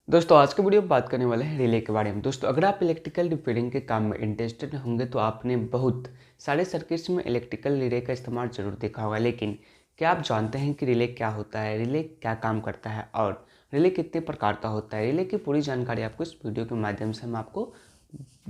दोस्तों आज के वीडियो में बात करने वाले हैं रिले के बारे में। दोस्तों अगर आप इलेक्ट्रिकल रिपेयरिंग के काम में इंटरेस्टेड होंगे तो आपने बहुत सारे सर्किट्स में इलेक्ट्रिकल रिले का इस्तेमाल जरूर देखा होगा, लेकिन क्या आप जानते हैं कि रिले क्या होता है, रिले क्या काम करता है और रिले कितने प्रकार का होता है। रिले की पूरी जानकारी आपको इस वीडियो के माध्यम से हम आपको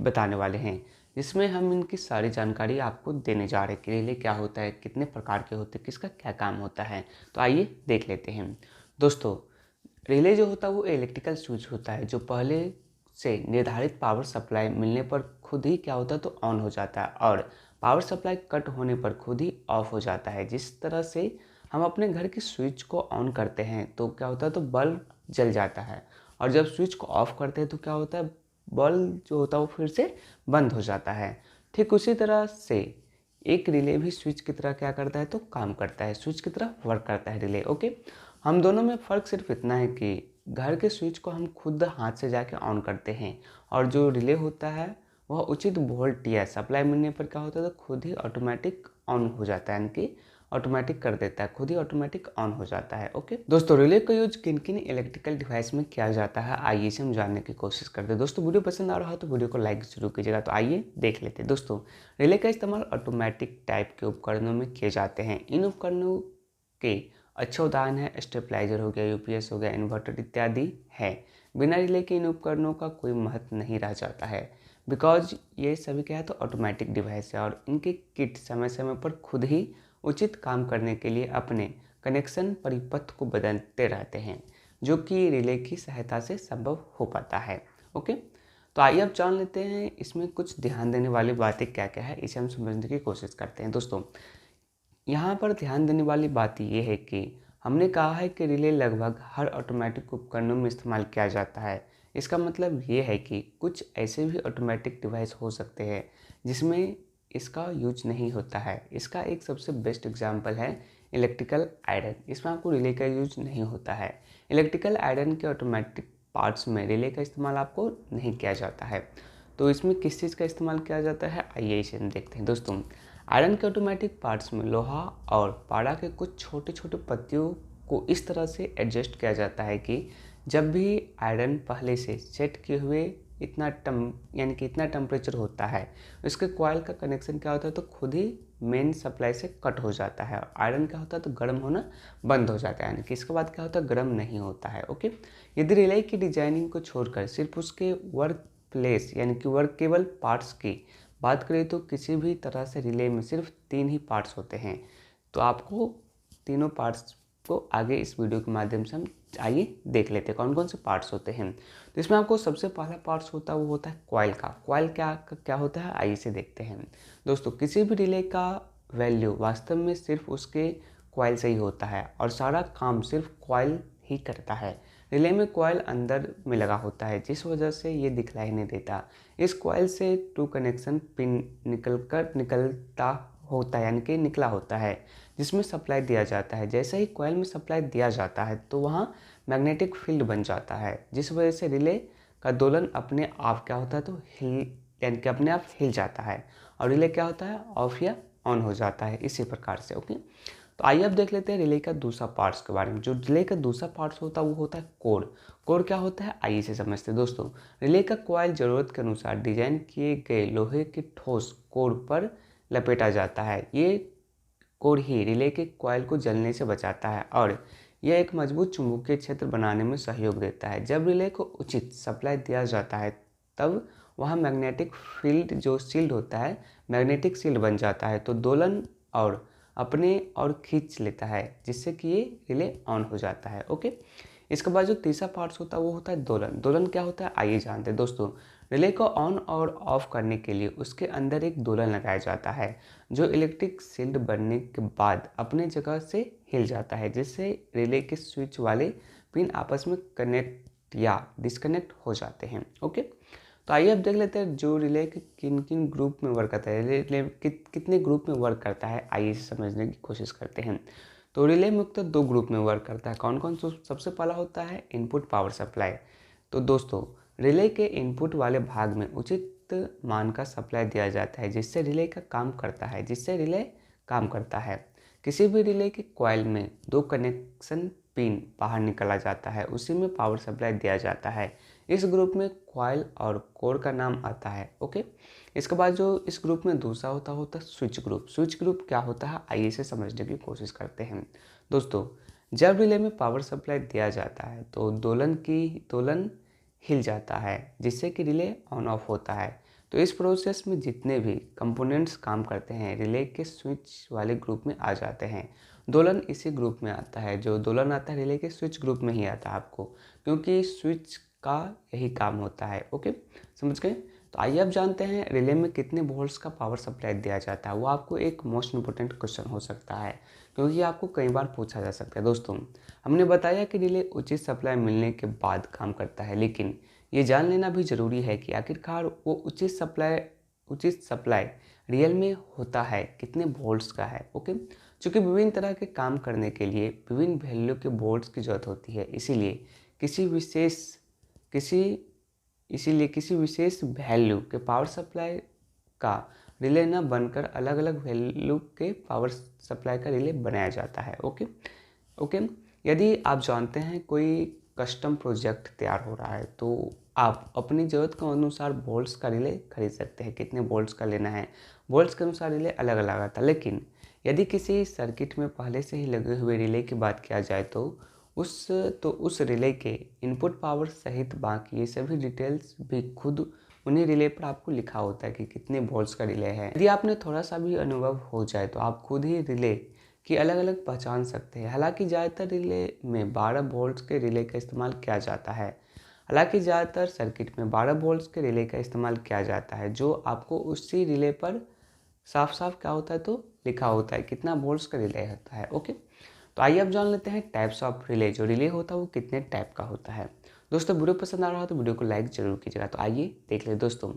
बताने वाले हैं, जिसमें हम इनकी सारी जानकारी आपको देने जा रहे हैं कि रिले क्या होता है, कितने प्रकार के होते हैं, किसका क्या काम होता है। तो आइए देख लेते हैं। दोस्तों रिले जो होता है वो इलेक्ट्रिकल स्विच होता है जो पहले से निर्धारित पावर सप्लाई मिलने पर खुद ही क्या होता है तो ऑन हो जाता है और पावर सप्लाई कट होने पर खुद ही ऑफ हो जाता है। जिस तरह से हम अपने घर की स्विच को ऑन करते हैं तो क्या होता है तो बल्ब जल जाता है, और जब स्विच को ऑफ करते हैं तो क्या होता है बल्ब जो होता है वो फिर से बंद हो जाता है। ठीक उसी तरह से एक रिले भी स्विच की तरह क्या करता है तो काम करता है, स्विच की तरह वर्क करता है रिले। ओके, हम दोनों में फ़र्क सिर्फ इतना है कि घर के स्विच को हम खुद हाथ से जाके ऑन करते हैं और जो रिले होता है वह उचित वोल्ट या सप्लाई मिलने पर क्या होता है तो खुद ही ऑटोमेटिक ऑन हो जाता है, यानी कि ऑटोमेटिक कर देता है, खुद ही ऑटोमेटिक ऑन हो जाता है। ओके दोस्तों, रिले का यूज किन किन इलेक्ट्रिकल डिवाइस में किया जाता है आइए इसे हम जानने की कोशिश करते हैं। दोस्तों वीडियो पसंद आ रहा हो तो वीडियो को लाइक जरूर कीजिएगा। तो आइए देख लेते हैं। दोस्तों रिले का इस्तेमाल ऑटोमेटिक टाइप के उपकरणों में किए जाते हैं। इन उपकरणों के अच्छे उदाहरण है स्टेबलाइजर हो गया, यूपीएस हो गया, इन्वर्टर इत्यादि है। बिना रिले के इन उपकरणों का कोई महत्व नहीं रह जाता है, बिकॉज ये सभी क्या है तो ऑटोमेटिक डिवाइस है और इनके किट समय समय पर खुद ही उचित काम करने के लिए अपने कनेक्शन परिपथ को बदलते रहते हैं, जो कि रिले की सहायता से संभव हो पाता है। ओके, तो आइए अब जान लेते हैं इसमें कुछ ध्यान देने वाली बातें क्या क्या है, इसे हम समझने की कोशिश करते हैं। दोस्तों यहाँ पर ध्यान देने वाली बात यह है कि हमने कहा है कि रिले लगभग हर ऑटोमेटिक उपकरणों में इस्तेमाल किया जाता है। इसका मतलब ये है कि कुछ ऐसे भी ऑटोमेटिक डिवाइस हो सकते हैं जिसमें इसका यूज नहीं होता है। इसका एक सबसे बेस्ट एग्जांपल है इलेक्ट्रिकल आयरन। इसमें आपको रिले का यूज नहीं होता है। इलेक्ट्रिकल आयरन के ऑटोमेटिक पार्ट्स में रिले का इस्तेमाल आपको नहीं किया जाता है। तो इसमें किस चीज़ का इस्तेमाल किया जाता है आइए इसे हम देखते हैं। दोस्तों आयरन के ऑटोमेटिक पार्ट्स में लोहा और पारा के कुछ छोटे छोटे पत्तियों को इस तरह से एडजस्ट किया जाता है कि जब भी आयरन पहले से सेट किए हुए यानी कि इतना टेम्परेचर होता है, इसके कॉइल का कनेक्शन क्या होता है तो खुद ही मेन सप्लाई से कट हो जाता है और आयरन क्या होता है तो गर्म होना बंद हो जाता है, यानी कि इसके बाद क्या होता है गर्म नहीं होता है। ओके, यदि रिले की डिजाइनिंग को छोड़कर सिर्फ उसके वर्क प्लेस यानी कि वर्केबल पार्ट्स की बात करें तो किसी भी तरह से रिले में सिर्फ 3 ही पार्ट्स होते हैं। तो आपको तीनों पार्ट्स को आगे इस वीडियो के माध्यम से हम आइए देख लेते हैं कौन कौन से पार्ट्स होते हैं। तो इसमें आपको सबसे पहला पार्ट्स होता है वो होता है कॉइल का। कॉइल क्या होता है आइए से देखते हैं। दोस्तों किसी भी रिले का वैल्यू वास्तव में सिर्फ उसके कॉइल से ही होता है और सारा काम सिर्फ कॉइल ही करता है। रिले में कॉइल अंदर में लगा होता है जिस वजह से ये दिखलाई नहीं देता। इस कॉइल से टू कनेक्शन पिन निकलता होता है, यानी कि निकला होता है, जिसमें सप्लाई दिया जाता है। जैसे ही कॉइल में सप्लाई दिया जाता है तो वहाँ मैग्नेटिक फील्ड बन जाता है, जिस वजह से रिले का दोलन अपने आप क्या होता है तो यानी कि अपने आप हिल जाता है और रिले क्या होता है ऑफ या ऑन हो जाता है इसी प्रकार से। ओके, तो आइए अब देख लेते हैं रिले का दूसरा पार्ट्स के बारे में। जो रिले का दूसरा पार्ट्स होता है वो होता है कोर। कोर क्या होता है आइए से समझते हैं। दोस्तों रिले का कॉइल ज़रूरत के अनुसार डिजाइन किए गए लोहे के ठोस कोर पर लपेटा जाता है। ये कोर ही रिले के कॉइल को जलने से बचाता है और यह एक मजबूत चुंबकीय क्षेत्र बनाने में सहयोग देता है। जब रिले को उचित सप्लाई दिया जाता है तब वहाँ मैग्नेटिक फील्ड जो शील्ड होता है मैग्नेटिक शील्ड बन जाता है, तो दोलन और अपने और खींच लेता है, जिससे कि ये रिले ऑन हो जाता है। ओके, इसके बाद जो तीसरा पार्ट्स होता है वो होता है दोलन। दोलन क्या होता है आइए जानते हैं। दोस्तों रिले को ऑन और ऑफ करने के लिए उसके अंदर एक दोलन लगाया जाता है जो इलेक्ट्रिक शील्ड बनने के बाद अपने जगह से हिल जाता है, जिससे रिले के स्विच वाले पिन आपस में कनेक्ट या डिस्कनेक्ट हो जाते हैं। ओके, तो आइए अब देख लेते हैं जो रिले के किन किन ग्रुप में वर्क करता है, रिले कितने ग्रुप में वर्क करता है आइए इसे समझने की कोशिश करते हैं। तो रिले मुख्यतः दो ग्रुप में वर्क करता है। कौन कौन? सबसे पहला होता है इनपुट पावर सप्लाई। तो दोस्तों रिले के इनपुट वाले भाग में उचित मान का सप्लाई दिया जाता है जिससे रिले काम करता है। किसी भी रिले के कॉइल में दो कनेक्शन पिन बाहर निकाला जाता है, उसी में पावर सप्लाई दिया जाता है। इस ग्रुप में कॉइल और कोर का नाम आता है। ओके, इसके बाद जो इस ग्रुप में दूसरा होता है स्विच ग्रुप। स्विच ग्रुप क्या होता है, आइए इसे समझने की कोशिश करते हैं। दोस्तों, जब रिले में पावर सप्लाई दिया जाता है तो दोलन हिल जाता है, जिससे कि रिले ऑन ऑफ होता है। तो इस प्रोसेस में जितने भी कंपोनेंट्स काम करते हैं रिले के स्विच वाले ग्रुप में आ जाते हैं। दोलन इसी ग्रुप में आता है, जो दोलन आता है रिले के स्विच ग्रुप में ही आता है आपको, क्योंकि स्विच का यही काम होता है। ओके, समझ गए। तो आइए अब जानते हैं रिले में कितने वोल्ट्स का पावर सप्लाई दिया जाता है। वो आपको एक मोस्ट इंपोर्टेंट क्वेश्चन हो सकता है, क्योंकि आपको कई बार पूछा जा सकता है। दोस्तों, हमने बताया कि रिले उचित सप्लाई मिलने के बाद काम करता है, लेकिन ये जान लेना भी ज़रूरी है कि आखिरकार वो उचित सप्लाई रियल में होता है कितने वोल्ट्स का है। ओके, चूँकि विभिन्न तरह के काम करने के लिए विभिन्न वैल्यू के वोल्ट्स की ज़रूरत होती है, इसीलिए किसी विशेष वैल्यू के पावर सप्लाई का रिले न बनकर अलग अलग वैल्यू के पावर सप्लाई का रिले बनाया जाता है। ओके, यदि आप जानते हैं कोई कस्टम प्रोजेक्ट तैयार हो रहा है तो आप अपनी ज़रूरत के अनुसार वोल्ट्स का रिले खरीद सकते हैं। कितने वोल्ट्स का लेना है, वोल्ट्स के अनुसार रिले अलग अलग आता है। लेकिन यदि किसी सर्किट में पहले से ही लगे हुए रिले की बात किया जाए तो उस रिले के इनपुट पावर सहित बाकी ये सभी डिटेल्स भी खुद उन्हीं रिले पर आपको लिखा होता है कि कितने वोल्ट्स का रिले है। यदि आपने थोड़ा सा भी अनुभव हो जाए तो आप खुद ही रिले की अलग अलग पहचान सकते हैं। हालांकि ज़्यादातर रिले में 12 वोल्ट्स के रिले का इस्तेमाल किया जाता है। का इस्तेमाल किया जाता है, जो आपको उसी रिले पर साफ साफ क्या होता है तो लिखा होता है कितना वोल्ट्स का रिले होता है। ओके, तो आइए अब जान लेते हैं टाइप्स ऑफ रिले। जो रिले होता है वो कितने टाइप का होता है। दोस्तों, वीडियो पसंद आ रहा हो तो वीडियो को लाइक जरूर कीजिएगा। तो आइए देख ले दोस्तों,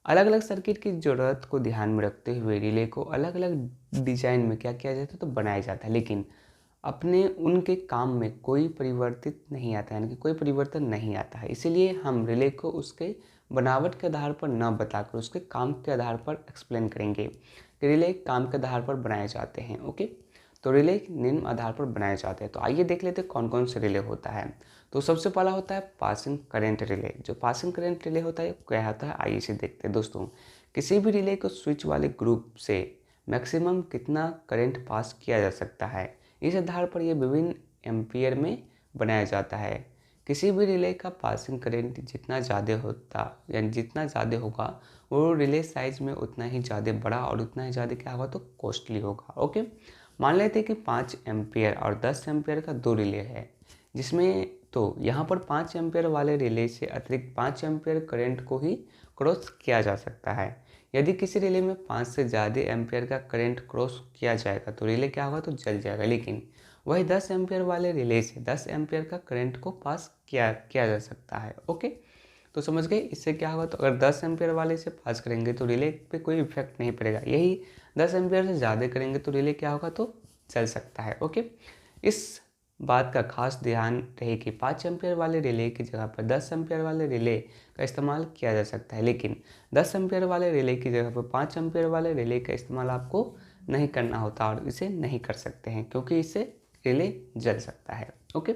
अलग अलग सर्किट की ज़रूरत को ध्यान में रखते हुए रिले को अलग अलग डिजाइन में क्या किया जाता है तो बनाया जाता है, लेकिन अपने उनके काम में कोई परिवर्तित नहीं आता है, यानी कि कोई परिवर्तन नहीं आता है। इसीलिए हम रिले को उसके बनावट के आधार पर न बताकर उसके काम के आधार पर एक्सप्लेन करेंगे कि रिले काम के आधार पर बनाए जाते हैं। ओके, तो रिले निम्न आधार पर बनाए जाते हैं। तो आइए देख लेते हैं कौन कौन से रिले होता है। तो सबसे पहला होता है पासिंग करंट रिले। जो पासिंग करंट रिले होता है क्या होता है, आइए इसे देखते हैं। दोस्तों, किसी भी रिले को स्विच वाले ग्रुप से मैक्सिमम कितना करंट पास किया जा सकता है, इस आधार पर यह विभिन्न एम्पियर में बनाया जाता है। किसी भी रिले का पासिंग करंट जितना ज़्यादा होगा वो रिले साइज में उतना ही ज़्यादा बड़ा और उतना ही ज़्यादा क्या होगा तो कॉस्टली होगा। ओके, मान लेते हैं कि 5 एम्पियर और 10 एम्पियर का 2 रिले है, जिसमें तो यहाँ पर 5 एम्पियर वाले रिले से अतिरिक्त 5 एम्पियर करंट को ही क्रॉस किया जा सकता है। यदि किसी रिले में 5 से ज़्यादा एम्पियर का करंट क्रॉस किया जाएगा तो रिले क्या होगा तो जल जाएगा, लेकिन वही 10 एम्पियर वाले रिले से 10 एम्पियर का करंट को पास किया जा सकता है। ओके, तो समझ गए। इससे क्या होगा तो अगर 10 एम्पियर वाले से पास करेंगे तो रिले पे कोई इफेक्ट नहीं पड़ेगा, यही 10 एम्पियर से ज़्यादा करेंगे तो रिले क्या होगा तो चल सकता है। ओके, इस बात का खास ध्यान रहे कि 5 एम्पियर वाले रिले की जगह पर 10 एम्पियर वाले रिले का इस्तेमाल किया जा सकता है, लेकिन 10 एम्पियर वाले रिले की जगह पर 5 एम्पियर वाले रिले का इस्तेमाल आपको नहीं करना होता और इसे नहीं कर सकते हैं, क्योंकि इससे रिले जल सकता है। ओके,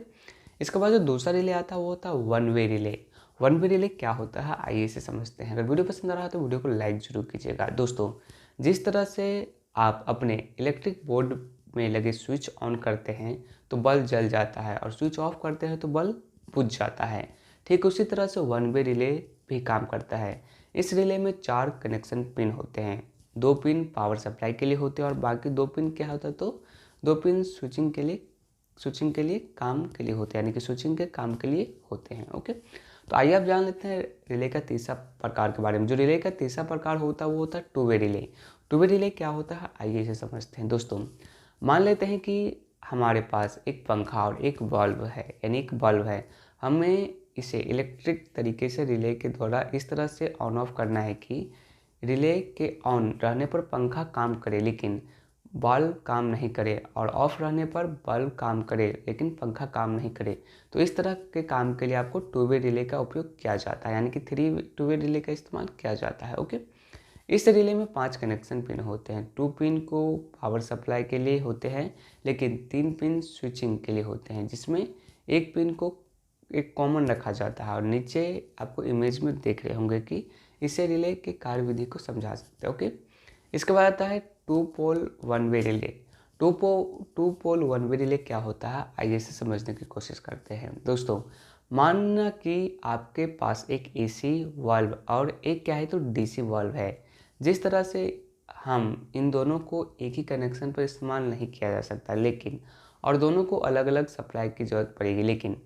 इसके बाद जो दूसरा रिले आता है वो होता है one way relay. One way relay क्या होता है, आइए इसे समझते हैं। अगर वीडियो पसंद आ रहा है तो वीडियो को लाइक जरूर कीजिएगा। दोस्तों, जिस तरह से आप अपने इलेक्ट्रिक बोर्ड में लगे स्विच ऑन करते हैं तो बल्ब जल जाता है और स्विच ऑफ करते हैं तो बल्ब बुझ जाता है, ठीक उसी तरह से वन वे रिले भी काम करता है। इस रिले में 4 कनेक्शन पिन होते हैं। 2 पिन पावर सप्लाई के लिए होते हैं और बाकी 2 पिन क्या होता है तो 2 पिन स्विचिंग के लिए काम के लिए होते हैं, यानी कि स्विचिंग के काम के लिए होते हैं। ओके, तो आइए आप जान लेते हैं रिले का तीसरा प्रकार के बारे में। जो रिले का तीसरा प्रकार होता है वो होता है two way relay. Two way relay क्या होता है, आइए इसे समझते हैं। दोस्तों, मान लेते हैं कि हमारे पास एक पंखा और एक बल्ब है, यानी एक बल्ब है। हमें इसे इलेक्ट्रिक तरीके से रिले के द्वारा इस तरह से ऑन ऑफ करना है कि रिले के ऑन रहने पर पंखा काम करे लेकिन बल्ब काम नहीं करे, और ऑफ रहने पर बल्ब काम करे लेकिन पंखा काम नहीं करे। तो इस तरह के काम के लिए आपको टू वे रिले का उपयोग किया जाता है, यानी कि 3 टू वे रिले का इस्तेमाल किया जाता है। ओके, इस रिले में 5 कनेक्शन पिन होते हैं। 2 पिन को पावर सप्लाई के लिए होते हैं, लेकिन 3 पिन स्विचिंग के लिए होते हैं, जिसमें एक पिन को एक कॉमन रखा जाता है। और नीचे आपको इमेज में देख रहे होंगे कि इसे रिले के कार्यविधि को समझा सकते हैं। ओके, इसके बाद आता है 2 पोल 1 वे रिले। 2 पोल 1 वे रिले क्या होता है, आइए इसे समझने की कोशिश करते हैं। दोस्तों, मानना कि आपके पास एक एसी वाल्व और एक क्या है तो डीसी वाल्व है। जिस तरह से हम इन दोनों को एक ही कनेक्शन पर इस्तेमाल नहीं किया जा सकता, लेकिन और दोनों को अलग अलग सप्लाई की ज़रूरत पड़ेगी, लेकिन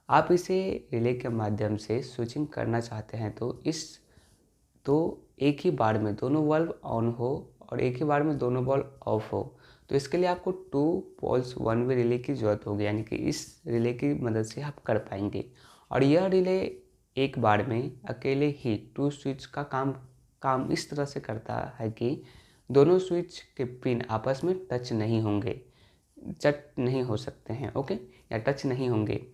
आप इसे रिले के माध्यम से स्विचिंग करना चाहते हैं तो एक ही बार में दोनों वाल्व ऑन हो और एक ही बार में दोनों वाल्व ऑफ हो, तो इसके लिए आपको 2 पोल्स 1 वे रिले की ज़रूरत होगी, यानी कि इस रिले की मदद से आप कर पाएंगे। और यह रिले एक बार में अकेले ही 2 स्विच का काम इस तरह से करता है कि दोनों स्विच के पिन आपस में टच नहीं होंगे, चट नहीं हो सकते हैं, ओके, या टच नहीं होंगे।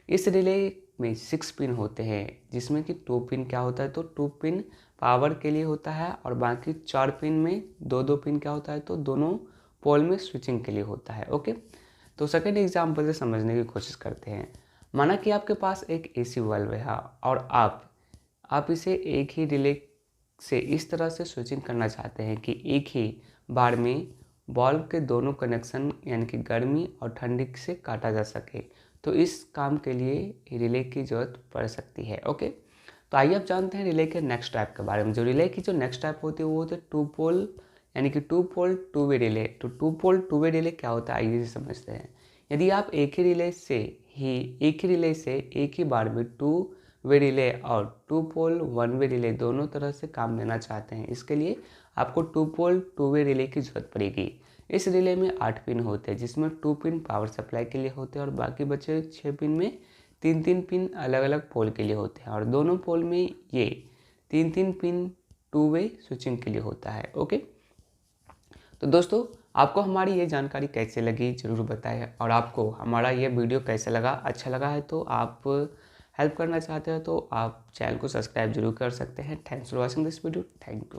इस रिले में 6 पिन होते हैं, जिसमें कि 2 पिन क्या होता है तो 2 पिन पावर के लिए होता है, और बाकी 4 पिन में 2-2 पिन क्या होता है तो दोनों पोल में स्विचिंग के लिए होता है। ओके, तो सेकेंड एग्जाम्पल से समझने की कोशिश करते हैं। माना कि आपके पास एक एसी वाल्व है और आप इसे एक ही रिले से इस तरह से स्विचिंग करना चाहते हैं कि एक ही बार में बल्ब के दोनों कनेक्शन यानी कि गर्मी और ठंडी से काटा जा सके, तो इस काम के लिए रिले की ज़रूरत पड़ सकती है। ओके, तो आइए अब जानते हैं रिले के नेक्स्ट टाइप के बारे में। जो रिले की जो नेक्स्ट टाइप होती है वो होती है 2 पोल यानी कि 2 पोल 2 वे रिले। तो 2 पोल 2 वे रिले क्या होता है आइए समझते हैं। यदि आप एक ही रिले से एक ही बार में 2 वे रिले और 2 पोल 1 वे रिले दोनों तरह से काम लेना चाहते हैं, इसके लिए आपको 2 पोल 2 वे रिले की ज़रूरत पड़ेगी। इस रिले में 8 पिन होते हैं, जिसमें 2 पिन पावर सप्लाई के लिए होते हैं और बाकी बचे 6 पिन में 3-3 पिन अलग अलग पोल के लिए होते हैं, और दोनों पोल में ये 3-3 पिन 2 वे स्विचिंग के लिए होता है। ओके, तो दोस्तों, आपको हमारी ये जानकारी कैसे लगी ज़रूर बताएं, और आपको हमारा ये वीडियो कैसे लगा, अच्छा लगा है तो आप हेल्प करना चाहते हो तो आप चैनल को सब्सक्राइब जरूर कर सकते हैं। Thanks for watching this video. Thank you.